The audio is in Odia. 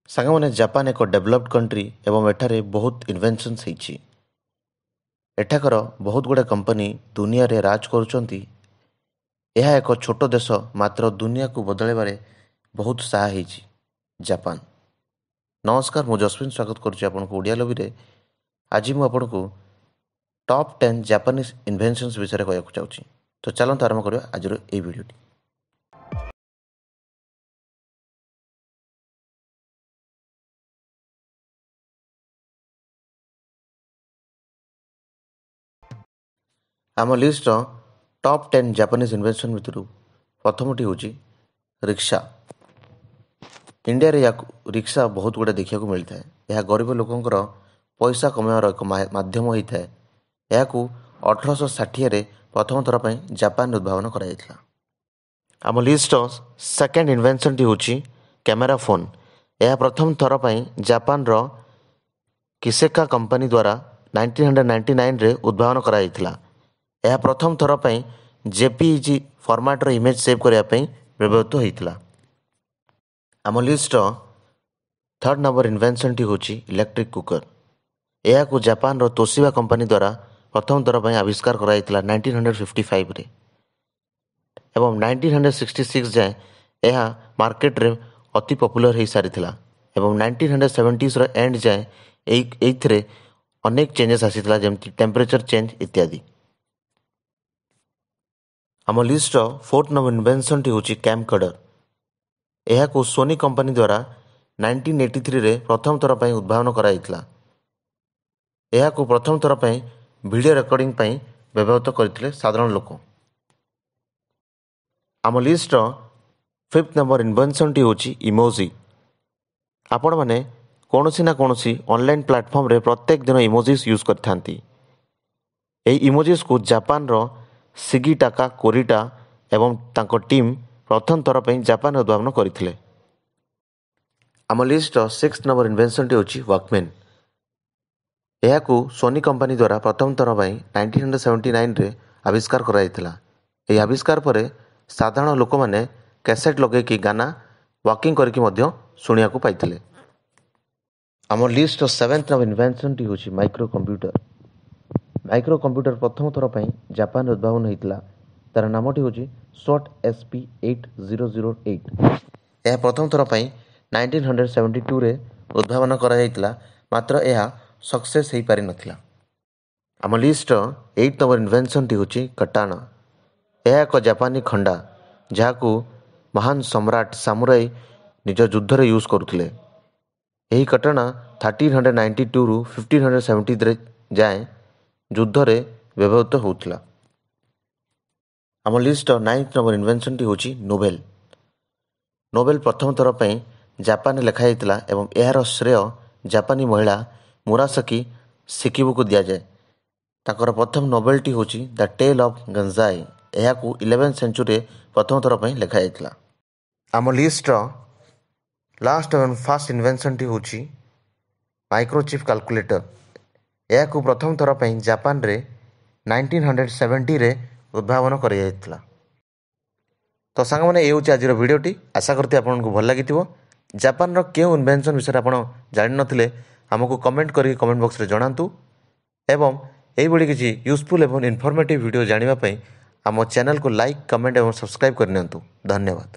ସାଙ୍ଗମାନେ ଜାପାନ ଏକ ଡେଭଲପ୍ଡ କଣ୍ଟ୍ରି ଏବଂ ଏଠାରେ ବହୁତ ଇନଭେନ୍ସନ୍ସ ହେଇଛି। ଏଠାକାର ବହୁତ ଗୁଡ଼ିଏ କମ୍ପାନୀ ଦୁନିଆରେ ରାଜ କରୁଛନ୍ତି। ଏହା ଏକ ଛୋଟ ଦେଶ ମାତ୍ର ଦୁନିଆକୁ ବଦଳାଇବାରେ ବହୁତ ସାହା ହେଇଛି ଜାପାନ। ନମସ୍କାର, ମୁଁ ଜସ୍ମିନ ସ୍ୱାଗତ କରୁଛି ଆପଣଙ୍କୁ ଓଡ଼ିଆ ଲବିରେ। ଆଜି ମୁଁ ଆପଣଙ୍କୁ ଟପ୍ 10 ଜାପାନିଜ୍ ଇନଭେନ୍ସନ୍ସ ବିଷୟରେ କହିବାକୁ ଚାହୁଁଛି। ତ ଚାଲନ୍ତୁ ଆରମ୍ଭ କରିବା ଆଜିର ଏହି ଭିଡ଼ିଓଟି। ଆମ ଲିଷ୍ଟର ଟପ୍ 10 ଜାପାନିଜ୍ ଇନଭେନ୍ସନ୍ ଭିତରୁ ପ୍ରଥମଟି ହେଉଛି ରିକ୍ସା। ଇଣ୍ଡିଆରେ ରିକ୍ସା ବହୁତ ଗୁଡ଼ିଏ ଦେଖିବାକୁ ମିଳିଥାଏ। ଏହା ଗରିବ ଲୋକଙ୍କର ପଇସା କମାଇବାର ଏକ ମାଧ୍ୟମ ହୋଇଥାଏ। ଏହାକୁ 1860ରେ ପ୍ରଥମ ଥର ପାଇଁ ଜାପାନରେ ଉଦ୍ଭାବନ କରାଯାଇଥିଲା। ଆମ ଲିଷ୍ଟର ସେକେଣ୍ଡ ଇନଭେନ୍ସନ୍ଟି ହେଉଛି କ୍ୟାମେରା ଫୋନ୍। ଏହା ପ୍ରଥମ ଥର ପାଇଁ ଜାପାନର କିସେକା କମ୍ପାନୀ ଦ୍ୱାରା 1999ରେ ଉଦ୍ଭାବନ କରାଯାଇଥିଲା। ଏହା ପ୍ରଥମ ଥର ପାଇଁ ଜେପିଇଜି ଫର୍ମାଟର ଇମେଜ୍ ସେଭ୍ କରିବା ପାଇଁ ବ୍ୟବହୃତ ହୋଇଥିଲା। ଆମ ଲିଷ୍ଟର ଥର୍ଡ଼ ନମ୍ବର ଇନଭେନ୍ସନ୍ଟି ହେଉଛି ଇଲେକ୍ଟ୍ରିକ୍ କୁକର୍। ଏହାକୁ ଜାପାନର ତୋସିବା କମ୍ପାନୀ ଦ୍ୱାରା ପ୍ରଥମ ଥର ପାଇଁ ଆବିଷ୍କାର କରାଯାଇଥିଲା 1955ରେ ଏବଂ 1966 ଯାଏଁ ଏହା ମାର୍କେଟରେ ଅତି ପପୁଲାର ହୋଇସାରିଥିଲା ଏବଂ 1970ର ଏଣ୍ଡ ଯାଏଁ ଏଇଥିରେ ଅନେକ ଚେଞ୍ଜେସ୍ ଆସିଥିଲା, ଯେମିତି ଟେମ୍ପରେଚର ଚେଞ୍ଜ ଇତ୍ୟାଦି। ଆମ ଲିଷ୍ଟର ଫୋର୍ଥ ନମ୍ବର ଇନଭେନ୍ସନ୍ଟି ହେଉଛି କ୍ୟାମକର୍ଡର। ଏହାକୁ ସୋନି କମ୍ପାନୀ ଦ୍ୱାରା 1983ରେ ପ୍ରଥମ ଥର ପାଇଁ ଉଦ୍ଭାବନ କରାଯାଇଥିଲା। ଏହାକୁ ପ୍ରଥମ ଥର ପାଇଁ ଭିଡ଼ିଓ ରେକର୍ଡ଼ିଂ ପାଇଁ ବ୍ୟବହୃତ କରିଥିଲେ ସାଧାରଣ ଲୋକ। ଆମ ଲିଷ୍ଟର ଫିଫ୍ଥ ନମ୍ବର ଇନଭେନ୍ସନ୍ଟି ହେଉଛି ଇମୋଜି। ଆପଣମାନେ କୌଣସି ନା କୌଣସି ଅନଲାଇନ୍ ପ୍ଲାଟଫର୍ମରେ ପ୍ରତ୍ୟେକ ଦିନ ଇମୋଜିସ୍ ୟୁଜ୍ କରିଥାନ୍ତି। ଏହି ଇମୋଜିସ୍କୁ ଜାପାନର ଶିଗିଟାକା କୋରିଟା ଏବଂ ତାଙ୍କ ଟିମ୍ ପ୍ରଥମ ଥର ପାଇଁ ଜାପାନରେ ଉଦ୍ଭାବନ କରିଥିଲେ। ଆମ ଲିଷ୍ଟର ସିକ୍ସଥ ନମ୍ବର ଇନଭେନ୍ସନ୍ଟି ହେଉଛି ୱାକମ୍ୟାନ୍। ଏହାକୁ ସୋନି କମ୍ପାନୀ ଦ୍ୱାରା ପ୍ରଥମ ଥର ପାଇଁ 1979ରେ ଆବିଷ୍କାର କରାଯାଇଥିଲା। ଏହି ଆବିଷ୍କାର ପରେ ସାଧାରଣ ଲୋକମାନେ କ୍ୟାସେଟ୍ ଲଗାଇକି ଗାନା ୱାକିଂ କରିକି ମଧ୍ୟ ଶୁଣିବାକୁ ପାଇଥିଲେ। ଆମ ଲିଷ୍ଟର ସେଭେନ୍ଥ ନମ୍ବର ଇନଭେନ୍ସନ୍ଟି ହେଉଛି ମାଇକ୍ରୋ କମ୍ପ୍ୟୁଟର। ମାଇକ୍ରୋ କମ୍ପ୍ୟୁଟର ପ୍ରଥମ ଥର ପାଇଁ ଜାପାନରେ ଉଦ୍ଭାବନ ହୋଇଥିଲା। ତା'ର ନାମଟି ହେଉଛି SWOT SP8008। ଏହା ପ୍ରଥମ ଥର ପାଇଁ 1972ରେ ଉଦ୍ଭାବନ କରାଯାଇଥିଲା, ମାତ୍ର ଏହା ସକ୍ସେସ୍ ହୋଇପାରିନଥିଲା। ଆମ ଲିଷ୍ଟର ଏଇଟ୍ ନମ୍ବର ଇନଭେନ୍ସନ୍ଟି ହେଉଛି କଟାନା। ଏହା ଏକ ଜାପାନୀ ଖଣ୍ଡା ଯାହାକୁ ମହାନ ସମ୍ରାଟ ସାମୁରାଇ ନିଜ ଯୁଦ୍ଧରେ ୟୁଜ୍ କରୁଥିଲେ। ଏହି କଟାନା 1392ରୁ 1573 ଯାଏଁ ଯୁଦ୍ଧରେ ବ୍ୟବହୃତ ହେଉଥିଲା। ଆମ ଲିଷ୍ଟର ନାଇନ୍ଥ ନମ୍ବର ଇନଭେନ୍ସନ୍ଟି ହେଉଛି ନୋବେଲ। ନୋବେଲ ପ୍ରଥମ ଥର ପାଇଁ ଜାପାନରେ ଲେଖାଯାଇଥିଲା ଏବଂ ଏହାର ଶ୍ରେୟ ଜାପାନୀ ମହିଳା ମୁରାସାକି ଶିକିବୁକୁ ଦିଆଯାଏ। ତାଙ୍କର ପ୍ରଥମ ନୋବେଲଟି ହେଉଛି ଦ ଟେଲ୍ ଅଫ୍ ଗଞ୍ଜାଇ। ଏହାକୁ 11th ସେଞ୍ଚୁରୀରେ ପ୍ରଥମ ଥର ପାଇଁ ଲେଖାଯାଇଥିଲା। ଆମ ଲିଷ୍ଟର ଲାଷ୍ଟ ଏବଂ ଫାଷ୍ଟ ଇନଭେନ୍ସନ୍ଟି ହେଉଛି ମାଇକ୍ରୋଚିପ୍ କାଲକୁଲେଟର। ଏହାକୁ ପ୍ରଥମ ଥର ପାଇଁ ଜାପାନରେ 1970ରେ ଉଦ୍ଭାବନ କରାଯାଇଥିଲା। ତ ସାଙ୍ଗମାନେ, ଏ ହେଉଛି ଆଜିର ଭିଡ଼ିଓଟି। ଆଶା କରୁଛି ଆପଣଙ୍କୁ ଭଲ ଲାଗିଥିବ। ଜାପାନର କେଉଁ ଇନଭେନ୍ସନ୍ ବିଷୟରେ ଆପଣ ଜାଣିନଥିଲେ ଆମକୁ କମେଣ୍ଟ କରିକି କମେଣ୍ଟ ବକ୍ସରେ ଜଣାନ୍ତୁ ଏବଂ ଏହିଭଳି କିଛି ୟୁଜଫୁଲ୍ ଏବଂ ଇନଫର୍ମେଟିଭ୍ ଭିଡ଼ିଓ ଜାଣିବା ପାଇଁ ଆମ ଚ୍ୟାନେଲକୁ ଲାଇକ୍, କମେଣ୍ଟ ଏବଂ ସବସ୍କ୍ରାଇବ୍ କରିନିଅନ୍ତୁ। ଧନ୍ୟବାଦ।